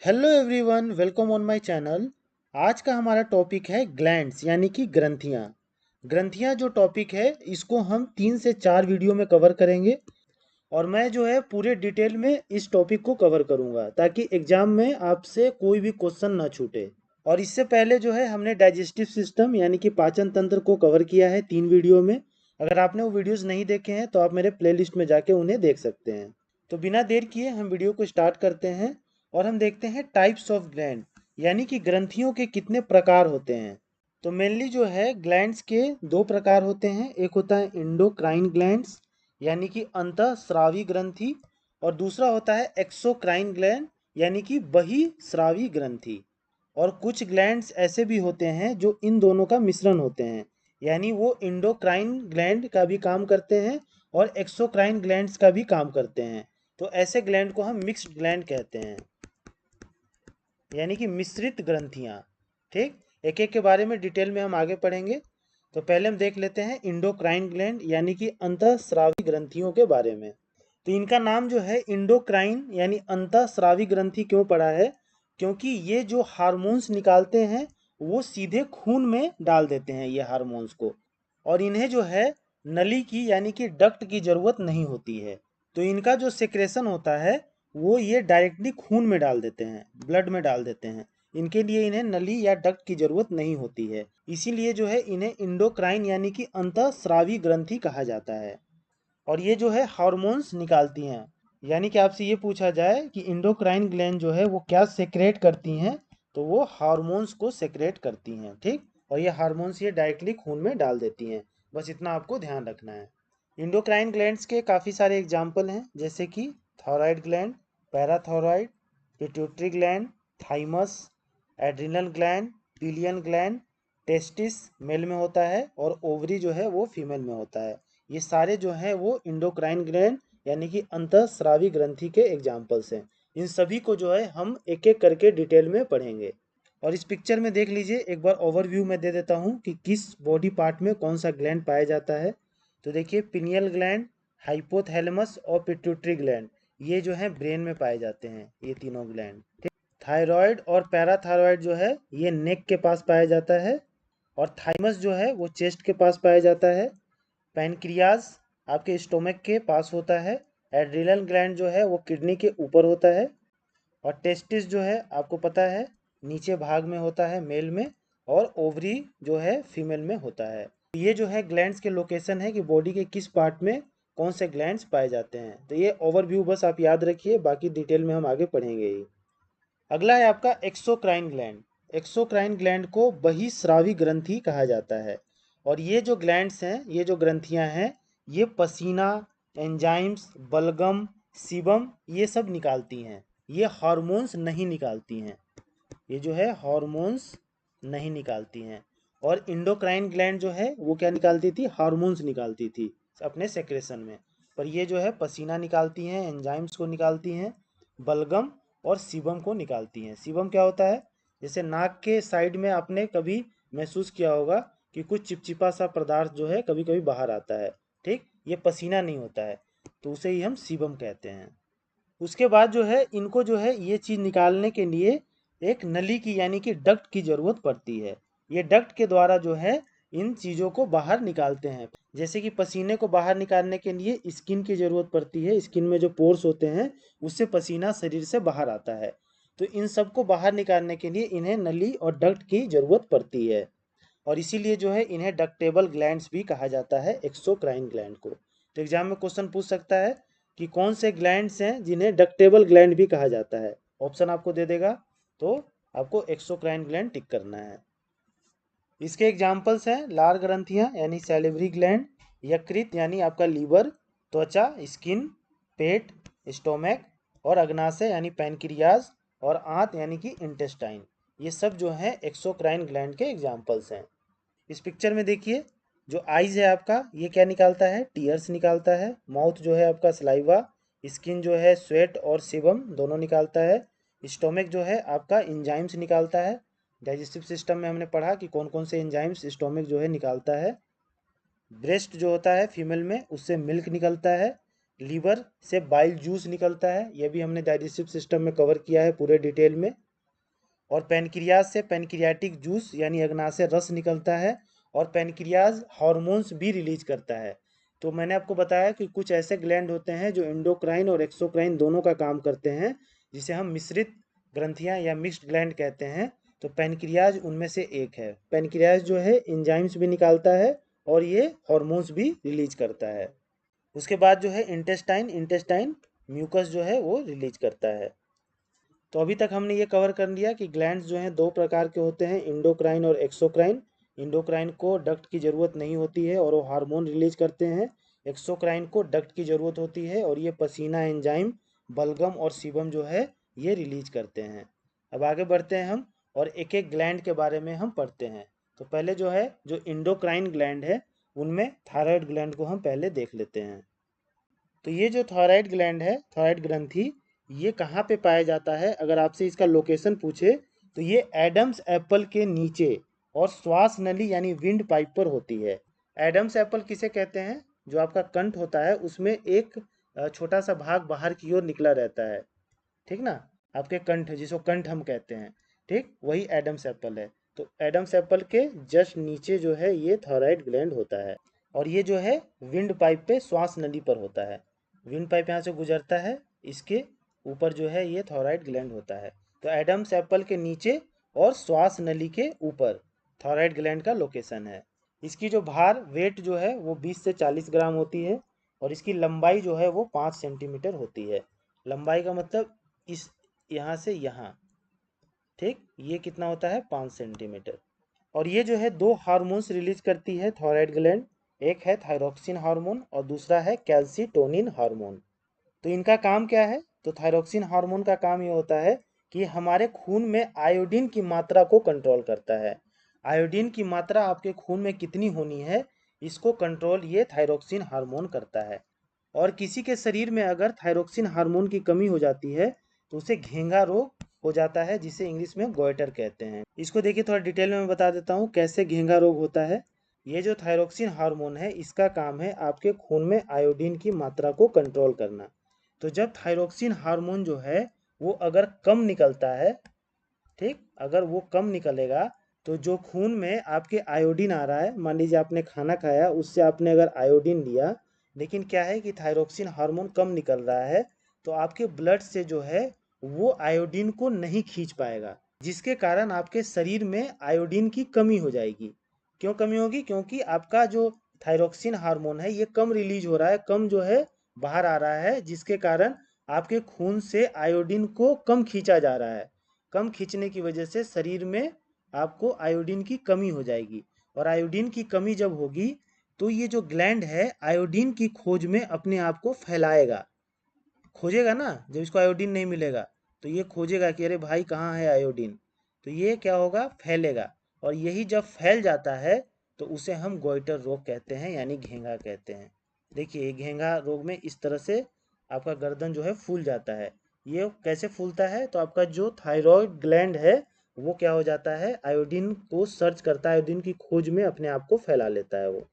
Hello everyone, welcome on my channel. आज का हमारा टॉपिक है ग्लैंड्स यानी कि ग्रंथियाँ। ग्रंथियाँ जो टॉपिक है इसको हम 3 से 4 वीडियो में कवर करेंगे और मैं जो है पूरे डिटेल में इस टॉपिक को कवर करूँगा ताकि एग्जाम में आपसे कोई भी क्वेश्चन ना छूटे। और इससे पहले जो है हमने डाइजेस्टिव सिस्टम यानी कि पाचन तंत्र को कवर किया है 3 वीडियो में। अगर आपने वो वीडियोस नहीं देखे हैं तो आप मेरे प्लेलिस्ट में जाके उन्हें देख सकते हैं। तो बिना देर किए हम वीडियो को स्टार्ट करते हैं और हम देखते हैं टाइप्स ऑफ ग्लैंड यानी कि ग्रंथियों के कितने प्रकार होते हैं। तो मेनली जो है ग्लैंड्स के 2 प्रकार होते हैं। एक होता है इंडोक्राइन ग्लैंड्स यानी कि अंतःस्रावी ग्रंथि, और दूसरा होता है एक्सोक्राइन ग्लैंड यानी कि बहिस्रावी ग्रंथि। और कुछ ग्लैंड्स ऐसे भी होते हैं जो इन दोनों का मिश्रण होते हैं, यानी वो इंडोक्राइन ग्लैंड का भी काम करते हैं और एक्सोक्राइन ग्लैंड्स का भी काम करते हैं। तो ऐसे ग्लैंड को हम मिक्स्ड ग्लैंड कहते हैं, यानी कि मिश्रित ग्रंथियाँ। ठीक, एक एक के बारे में डिटेल में हम आगे पढ़ेंगे। तो पहले हम देख लेते हैं इंडोक्राइन ग्लैंड यानी कि अंतःस्रावी ग्रंथियों के बारे में। तो इनका नाम जो है इंडोक्राइन यानी अंतःस्रावी ग्रंथि क्यों पड़ा है, क्योंकि ये जो हार्मोन्स निकालते हैं वो सीधे खून में डाल देते हैं ये हार्मोन्स को, और इन्हें जो है नली की यानी कि डक्ट की ज़रूरत नहीं होती है। तो इनका जो सेक्रेशन होता है वो ये डायरेक्टली खून में डाल देते हैं, ब्लड में डाल देते हैं। इनके लिए इन्हें नली या डक्ट की ज़रूरत नहीं होती है, इसीलिए जो है इन्हें इंडोक्राइन यानी कि अंतःस्रावी ग्रंथि कहा जाता है। और ये जो है हार्मोन्स निकालती हैं, यानी कि आपसे ये पूछा जाए कि इंडोक्राइन ग्लैंड जो है वो क्या सेक्रेट करती हैं, तो वो हार्मोन्स को सेक्रेट करती हैं। ठीक, और ये हार्मोन्स ये डायरेक्टली खून में डाल देती हैं, बस इतना आपको ध्यान रखना है। इंडोक्राइन ग्लैंड्स के काफ़ी सारे एग्जाम्पल हैं, जैसे कि thyroid gland, parathyroid, pituitary gland, thymus, adrenal gland, पिलियन ग्लैंड। टेस्टिस मेल में होता है और ओवरी जो है वो फीमेल में होता है। ये सारे जो हैं वो इंडोक्राइन ग्लैंड यानी कि अंतःस्रावी ग्रंथि के एग्जाम्पल्स हैं। इन सभी को जो है हम एक एक करके डिटेल में पढ़ेंगे। और इस पिक्चर में देख लीजिए, एक बार ओवरव्यू में दे देता हूँ कि किस बॉडी पार्ट में कौन सा ग्लैंड पाया जाता है। तो देखिए, पिनियल ग्लैंड, हाइपोथैलेमस और पिट्यूटरी ग्लैंड, ये जो है ब्रेन में पाए जाते हैं, ये तीनों ग्लैंड। ठीक, थायराइड और पैराथायराइड जो है ये नेक के पास पाया जाता है, और थाइमस जो है वो चेस्ट के पास पाया जाता है। पैनक्रियाज आपके स्टोमक के पास होता है। एड्रिनल ग्लैंड जो है वो किडनी के ऊपर होता है। और टेस्टिस जो है आपको पता है नीचे भाग में होता है मेल में, और ओवरी जो है फीमेल में होता है। ये जो है ग्लैंड्स के लोकेशन है कि बॉडी के किस पार्ट में कौन से ग्लैंड्स पाए जाते हैं। तो ये ओवरव्यू बस आप याद रखिए, बाकी डिटेल में हम आगे पढ़ेंगे ही। अगला है आपका एक्सोक्राइन ग्लैंड। एक्सोक्राइन ग्लैंड को बहिस्रावी ग्रंथि कहा जाता है। और ये जो ग्लैंड्स हैं, ये जो ग्रंथियां हैं, ये पसीना, एंजाइम्स, बलगम, सीबम ये सब निकालती हैं। ये हार्मोन्स नहीं निकालती हैं, ये जो है हार्मोन्स नहीं निकालती हैं। और इंडोक्राइन ग्लैंड जो है वो क्या निकालती थी, हार्मोन्स निकालती थी अपने सेक्रेशन में। पर ये जो है पसीना निकालती हैं, एंजाइम्स को निकालती हैं, बलगम और सीबम को निकालती हैं। सीबम क्या होता है, जैसे नाक के साइड में आपने कभी महसूस किया होगा कि कुछ चिपचिपा सा पदार्थ जो है कभी कभी बाहर आता है। ठीक, ये पसीना नहीं होता है, तो उसे ही हम सीबम कहते हैं। उसके बाद जो है इनको जो है ये चीज़ निकालने के लिए एक नली की यानी कि डक्ट की ज़रूरत पड़ती है। ये डक्ट के द्वारा जो है इन चीज़ों को बाहर निकालते हैं। जैसे कि पसीने को बाहर निकालने के लिए स्किन की ज़रूरत पड़ती है, स्किन में जो पोर्स होते हैं उससे पसीना शरीर से बाहर आता है। तो इन सब को बाहर निकालने के लिए इन्हें नली और डक्ट की ज़रूरत पड़ती है, और इसीलिए जो है इन्हें डक्टेबल ग्लैंड्स भी कहा जाता है, एक्सोक्राइन ग्लैंड को। तो एग्जाम में क्वेश्चन पूछ सकता है कि कौन से ग्लैंड्स हैं जिन्हें डक्टेबल ग्लैंड भी कहा जाता है। ऑप्शन आपको दे देगा, तो आपको एक्सोक्राइन ग्लैंड टिक करना है। इसके एग्जाम्पल्स हैं लार ग्रंथियां यानी सैलिवरी ग्लैंड, यकृत यानी आपका लीवर, त्वचा स्किन, पेट स्टोमक, और अग्नाशय यानी पैनक्रियाज, और आंत यानी कि इंटेस्टाइन। ये सब जो है एक्सोक्राइन ग्लैंड के एग्जाम्पल्स हैं। इस पिक्चर में देखिए, जो आइज है आपका ये क्या निकालता है, टीयर्स निकालता है। माउथ जो है आपका सलाइवा, स्किन जो है स्वेट और सीबम दोनों निकालता है। स्टोमक जो है आपका इंजाइम्स निकालता है। डाइजेस्टिव सिस्टम में हमने पढ़ा कि कौन कौन से एंजाइम्स स्टोमक जो है निकालता है। ब्रेस्ट जो होता है फीमेल में, उससे मिल्क निकलता है। लीवर से बाइल जूस निकलता है, यह भी हमने डाइजेस्टिव सिस्टम में कवर किया है पूरे डिटेल में। और पैनक्रियाज से पैनक्रियाटिक जूस यानी अग्नाशय रस निकलता है, और पैनक्रियाज हार्मोन्स भी रिलीज करता है। तो मैंने आपको बताया कि कुछ ऐसे ग्लैंड होते हैं जो एंडोक्राइन और एक्सोक्राइन दोनों का काम करते हैं, जिसे हम मिश्रित ग्रंथियां या मिक्स्ड ग्लैंड कहते हैं। तो पैनक्रियाज उनमें से एक है। पैनक्रियाज जो है एंजाइम्स भी निकालता है और ये हार्मोन्स भी रिलीज करता है। उसके बाद जो है इंटेस्टाइन, इंटेस्टाइन म्यूकस जो है वो रिलीज करता है। तो अभी तक हमने ये कवर कर लिया कि ग्लैंड्स जो हैं दो प्रकार के होते हैं, इंडोक्राइन और एक्सोक्राइन। इंडोक्राइन को डक्ट की ज़रूरत नहीं होती है और वो हार्मोन रिलीज करते हैं। एक्सोक्राइन को डक्ट की ज़रूरत होती है और ये पसीना एंजाइम, बलगम और सीबम जो है ये रिलीज करते हैं। अब आगे बढ़ते हैं हम और एक एक ग्लैंड के बारे में हम पढ़ते हैं। तो पहले जो है जो इंडोक्राइन ग्लैंड है उनमें थायराइड ग्लैंड को हम पहले देख लेते हैं। तो ये जो थायराइड ग्लैंड है, थायराइड ग्रंथि, ये कहाँ पे पाया जाता है? अगर आपसे इसका लोकेशन पूछे तो ये एडम्स एप्पल के नीचे और श्वास नली यानी विंड पाइप पर होती है। एडम्स एप्पल किसे कहते हैं? जो आपका कंठ होता है उसमें एक छोटा सा भाग बाहर की ओर निकला रहता है, ठीक ना? आपके कंठ, जिसको कंठ हम कहते हैं, ठीक, वही एडम्स एप्पल है। तो एडम्स एप्पल के जस्ट नीचे जो है ये थायराइड ग्लैंड होता है, और ये जो है विंड पाइप पे श्वास नली पर होता है। विंड पाइप यहाँ से गुजरता है, इसके ऊपर जो है ये थायराइड ग्लैंड होता है। तो एडम्स एप्पल के नीचे और श्वास नली के ऊपर थायराइड ग्लैंड का लोकेशन है। इसकी जो भार, वेट जो है वो 20 से 40 ग्राम होती है, और इसकी लंबाई जो है वो 5 सेंटीमीटर होती है। लंबाई का मतलब इस यहाँ से यहाँ, ठीक, ये कितना होता है? 5 सेंटीमीटर। और ये जो है दो हार्मोन्स रिलीज करती है थायराइड ग्लैंड। एक है थायरोक्सिन हार्मोन और दूसरा है कैल्सीटोनिन हार्मोन। तो इनका काम क्या है? तो थायरोक्सिन हार्मोन का काम ये होता है कि हमारे खून में आयोडीन की मात्रा को कंट्रोल करता है। आयोडीन की मात्रा आपके खून में कितनी होनी है, इसको कंट्रोल ये थायरोक्सिन हार्मोन करता है। और किसी के शरीर में अगर थायरोक्सिन हार्मोन की कमी हो जाती है तो उसे घेंगा रोग हो जाता है, जिसे इंग्लिश में गोइटर कहते हैं। इसको देखिए थोड़ा डिटेल में मैं बता देता हूँ कैसे घेंगा रोग होता है। ये जो थायरोक्सिन हार्मोन है इसका काम है आपके खून में आयोडीन की मात्रा को कंट्रोल करना। तो जब थायरोक्सिन हार्मोन जो है वो अगर कम निकलता है, ठीक, अगर वो कम निकलेगा तो जो खून में आपके आयोडीन आ रहा है, मान लीजिए आपने खाना खाया, उससे आपने अगर आयोडीन लिया, लेकिन क्या है कि थायरोक्सिन हार्मोन कम निकल रहा है, तो आपके ब्लड से जो है वो आयोडीन को नहीं खींच पाएगा, जिसके कारण आपके शरीर में आयोडीन की कमी हो जाएगी। क्यों कमी होगी? क्योंकि आपका जो थायरोक्सिन हार्मोन है ये कम रिलीज हो रहा है, कम जो है बाहर आ रहा है, जिसके कारण आपके खून से आयोडीन को कम खींचा जा रहा है। कम खींचने की वजह से शरीर में आपको आयोडीन की कमी हो जाएगी, और आयोडीन की कमी जब होगी तो ये जो ग्लैंड है आयोडीन की खोज में अपने आप को फैलाएगा। खोजेगा ना, जब इसको आयोडीन नहीं मिलेगा तो ये खोजेगा कि अरे भाई कहाँ है आयोडीन, तो ये क्या होगा? फैलेगा। और यही जब फैल जाता है तो उसे हम गोइटर रोग कहते हैं, यानी घेंगा कहते हैं। देखिए घेंगा रोग में इस तरह से आपका गर्दन जो है फूल जाता है। ये कैसे फूलता है? तो आपका जो थायराइड ग्लैंड है वो क्या हो जाता है? आयोडीन को सर्च करता है, आयोडीन की खोज में अपने आप को फैला लेता है वो।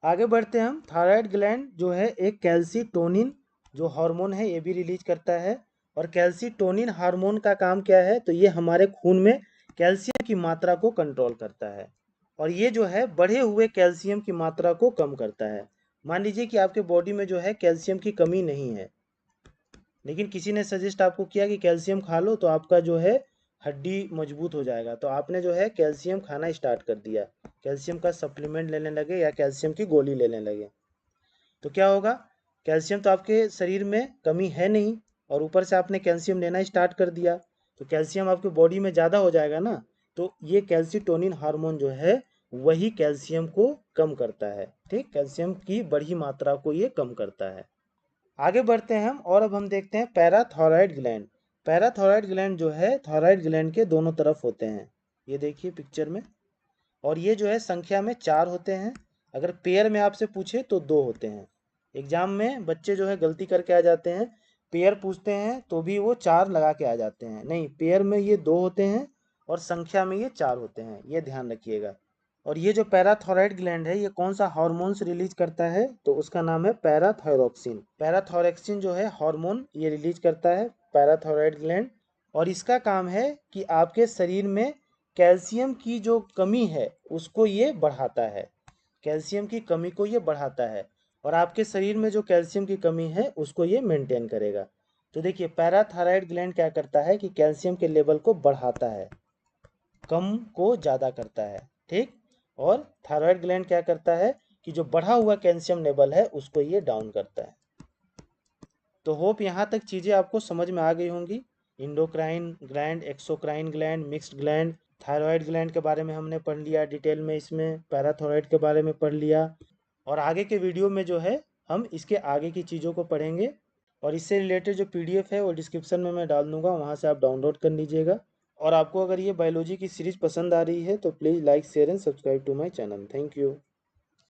आगे बढ़ते हैं हम। थायराइड ग्लैंड जो है एक कैल्सीटोनिन जो हार्मोन है ये भी रिलीज करता है। और कैल्सीटोनिन हार्मोन का काम क्या है? तो ये हमारे खून में कैल्शियम की मात्रा को कंट्रोल करता है, और ये जो है बढ़े हुए कैल्शियम की मात्रा को कम करता है। मान लीजिए कि आपके बॉडी में जो है कैल्शियम की कमी नहीं है, लेकिन किसी ने सजेस्ट आपको किया कि कैल्शियम खा लो तो आपका जो है हड्डी मजबूत हो जाएगा, तो आपने जो है कैल्शियम खाना स्टार्ट कर दिया, कैल्शियम का सप्लीमेंट लेने लगे या कैल्शियम की गोली लेने लगे, तो क्या होगा? कैल्शियम तो आपके शरीर में कमी है नहीं, और ऊपर से आपने कैल्शियम लेना स्टार्ट कर दिया, तो कैल्शियम आपके बॉडी में ज़्यादा हो जाएगा ना। तो ये कैल्सीटोनिन हार्मोन जो है वही कैल्शियम को कम करता है, ठीक, कैल्शियम की बड़ी मात्रा को ये कम करता है। आगे बढ़ते हैं हम, और अब हम देखते हैं पैराथायराइड ग्लैंड। पैराथायराइड ग्लैंड जो है थायराइड ग्लैंड के दोनों तरफ होते हैं, ये देखिए पिक्चर में। और ये जो है संख्या में 4 होते हैं। अगर पेयर में आपसे पूछे तो 2 होते हैं। एग्जाम में बच्चे जो है गलती करके आ जाते हैं, पेयर पूछते हैं तो भी वो 4 लगा के आ जाते हैं। नहीं, पेयर में ये 2 होते हैं और संख्या में ये 4 होते हैं, ये ध्यान रखिएगा। और ये जो पैराथायरॉयड ग्लैंड है ये कौन सा हार्मोन्स रिलीज करता है, तो उसका नाम है पैराथायरॉक्सिन। पैराथायरॉक्सिन जो है हार्मोन ये रिलीज करता है पैराथायरॉयड ग्लैंड, और इसका काम है कि आपके शरीर में कैल्शियम की जो कमी है उसको ये बढ़ाता है, कैल्शियम की कमी को ये बढ़ाता है, और आपके शरीर में जो कैल्शियम की कमी है उसको ये मेंटेन करेगा। तो देखिए पैराथायरॉयड ग्लैंड क्या करता है कि कैल्शियम के लेवल को बढ़ाता है, कम को ज़्यादा करता है, ठीक। और थायराइड ग्लैंड क्या करता है कि जो बढ़ा हुआ कैल्शियम लेवल है उसको ये डाउन करता है। तो होप यहाँ तक चीज़ें आपको समझ में आ गई होंगी। Endocrine gland, exocrine gland, mixed gland, thyroid gland के बारे में हमने पढ़ लिया डिटेल में, इसमें पैराथायरॉयड के बारे में पढ़ लिया। और आगे के वीडियो में जो है हम इसके आगे की चीज़ों को पढ़ेंगे, और इससे रिलेटेड जो पीडीएफ है वो डिस्क्रिप्शन में मैं डाल दूंगा, वहाँ से आप डाउनलोड कर लीजिएगा। और आपको अगर ये बायोलॉजी की सीरीज़ पसंद आ रही है तो please like share and subscribe to my channel. Thank you.